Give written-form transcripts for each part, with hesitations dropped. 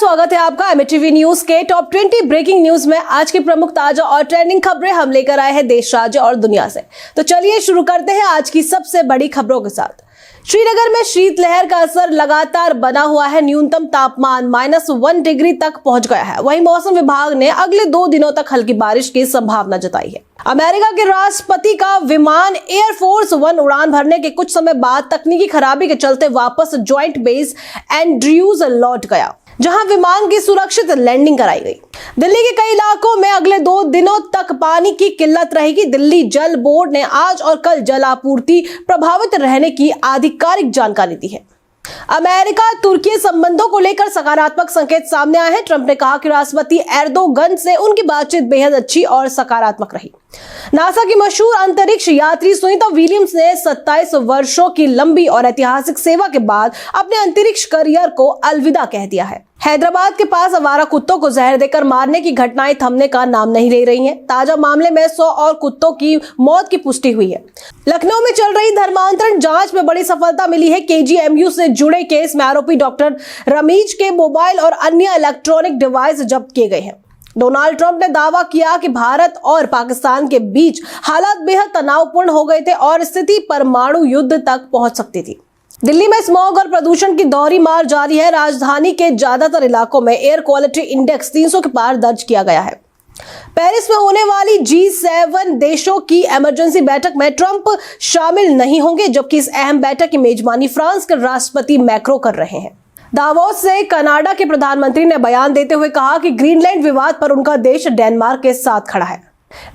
स्वागत है आपका एमटीवी न्यूज के टॉप 20 ब्रेकिंग न्यूज में। आज की प्रमुख ताजा और ट्रेंडिंग खबरें हम लेकर आए हैं देश, राज्य और दुनिया से। तो चलिए शुरू करते हैं आज की सबसे बड़ी खबरों के साथ। श्रीनगर में शीतलहर का असर लगातार बना हुआ है। न्यूनतम तापमान -1 डिग्री तक पहुंच गया है। वहीं मौसम विभाग ने अगले 2 दिनों तक हल्की बारिश की संभावना जताई है। अमेरिका के राष्ट्रपति का विमान एयरफोर्स 1 उड़ान भरने के कुछ समय बाद तकनीकी खराबी के चलते वापस ज्वाइंट बेस एंड्रयूज लौट गया, जहां विमान की सुरक्षित लैंडिंग कराई गई। दिल्ली के कई इलाकों में अगले 2 दिनों तक पानी की किल्लत रहेगी। दिल्ली जल बोर्ड ने आज और कल जल आपूर्ति प्रभावित रहने की आधिकारिक जानकारी दी है। अमेरिका तुर्की संबंधों को लेकर सकारात्मक संकेत सामने आए हैं। ट्रंप ने कहा कि राष्ट्रपति एर्दोगन से उनकी बातचीत बेहद अच्छी और सकारात्मक रही। नासा की मशहूर अंतरिक्ष यात्री सुनीता विलियम्स ने 27 वर्षों की लंबी और ऐतिहासिक सेवा के बाद अपने अंतरिक्ष करियर को अलविदा कह दिया है। हैदराबाद के पास आवारा कुत्तों को जहर देकर मारने की घटनाएं थमने का नाम नहीं ले रही हैं। ताजा मामले में 100 और कुत्तों की मौत की पुष्टि हुई है। लखनऊ में चल रही धर्मांतरण जांच में बड़ी सफलता मिली है। केजीएमयू से जुड़े केस में आरोपी डॉक्टर रमीज के मोबाइल और अन्य इलेक्ट्रॉनिक डिवाइस जब्त किए गए हैं। डोनाल्ड ट्रंप ने दावा किया कि भारत और पाकिस्तान के बीच हालात बेहद तनावपूर्ण हो गए थे और स्थिति परमाणु युद्ध तक पहुंच सकती थी। दिल्ली में स्मॉग और प्रदूषण की दोहरी मार जारी है। राजधानी के ज्यादातर इलाकों में एयर क्वालिटी इंडेक्स 300 के पार दर्ज किया गया है। पेरिस में होने वाली G7 देशों की इमरजेंसी बैठक में ट्रंप शामिल नहीं होंगे, जबकि इस अहम बैठक की मेजबानी फ्रांस के राष्ट्रपति मैक्रो कर रहे हैं। दावोस से कनाडा के प्रधानमंत्री ने बयान देते हुए कहा कि ग्रीनलैंड विवाद पर उनका देश डेनमार्क के साथ खड़ा है।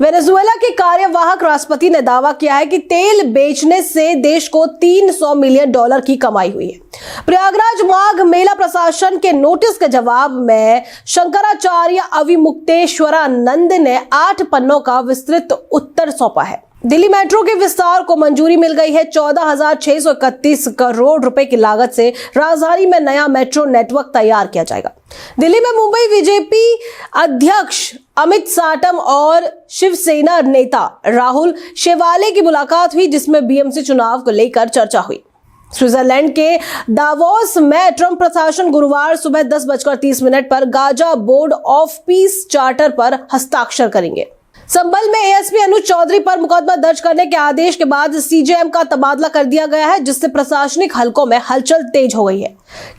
वेनेजुएला के कार्यवाहक राष्ट्रपति ने दावा किया है कि तेल बेचने से देश को $300 मिलियन की कमाई हुई है। प्रयागराज माघ मेला प्रशासन के नोटिस के जवाब में शंकराचार्य अविमुक्तेश्वरानंद ने 8 पन्नों का विस्तृत उत्तर सौंपा है। दिल्ली मेट्रो के विस्तार को मंजूरी मिल गई है। 14,631 करोड़ रुपए की लागत से राजधानी में नया मेट्रो नेटवर्क तैयार किया जाएगा। दिल्ली में मुंबई बीजेपी अध्यक्ष अमित साटम और शिवसेना नेता राहुल शेवाले की मुलाकात हुई, जिसमें बीएमसी चुनाव को लेकर चर्चा हुई। स्विट्जरलैंड के दावोस में ट्रंप प्रशासन गुरुवार सुबह 10:30 पर Gaza board of peace charter पर हस्ताक्षर करेंगे। संभल में एएसपी अनुज चौधरी पर मुकदमा दर्ज करने के आदेश के बाद सीजेएम का तबादला कर दिया गया है, जिससे प्रशासनिक हलकों में हलचल तेज हो गई है।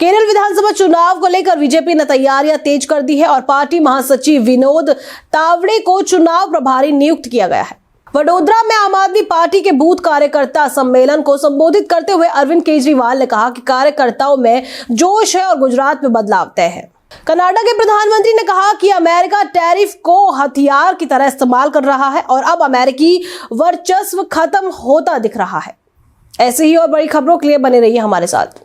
केरल विधानसभा चुनाव को लेकर बीजेपी ने तैयारियां तेज कर दी है और पार्टी महासचिव विनोद तावड़े को चुनाव प्रभारी नियुक्त किया गया है। वडोदरा में आम आदमी पार्टी के बूथ कार्यकर्ता सम्मेलन को संबोधित करते हुए अरविंद केजरीवाल ने कहा कि कार्यकर्ताओं में जोश है और गुजरात में बदलाव तय है। कनाडा के प्रधानमंत्री ने कहा कि अमेरिका टैरिफ को हथियार की तरह इस्तेमाल कर रहा है और अब अमेरिकी वर्चस्व खत्म होता दिख रहा है। ऐसे ही और बड़ी खबरों के लिए बने रहिए हमारे साथ।